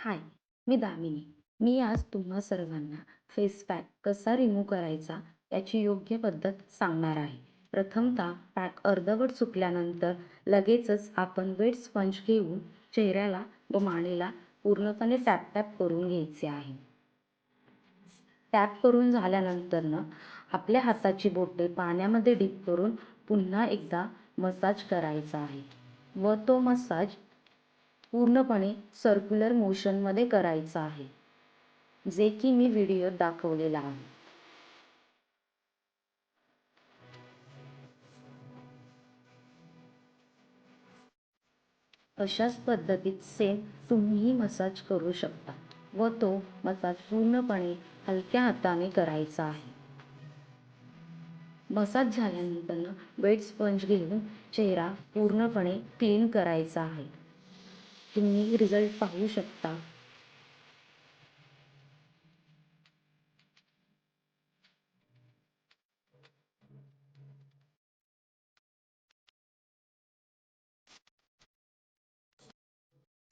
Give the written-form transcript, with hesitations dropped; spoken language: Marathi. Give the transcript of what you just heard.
हाय, मी दामिनी. मी आज तुम्हा सर्वांना फेस पॅक कसा रिमूव्ह करायचा याची योग्य पद्धत सांगणार आहे. प्रथमतः पॅक अर्धवट सुकल्यानंतर लगेचच आपण वेट स्पंज घेऊन चेहऱ्याला व मानेला पूर्णपणे टॅप करून घ्यायचे आहे. टॅप करून झाल्यानंतरनं आपल्या हाताची बोटे पाण्यामध्ये डिप करून पुन्हा एकदा मसाज करायचा आहे व तो मसाज पूर्णपणे सर्क्युलर मोशनमध्ये करायचा आहे, जे की मी व्हिडिओत दाखवलेला आहे. अशाच पद्धतीत सेम तुम्हीही मसाज करू शकता व तो मसाज पूर्णपणे हलक्या हाताने करायचा आहे. मसाज झाल्यानंतर वेट स्पंज घेऊन चेहरा पूर्णपणे क्लीन करायचा आहे. तुम्ही रिझल्ट पाहू शकता.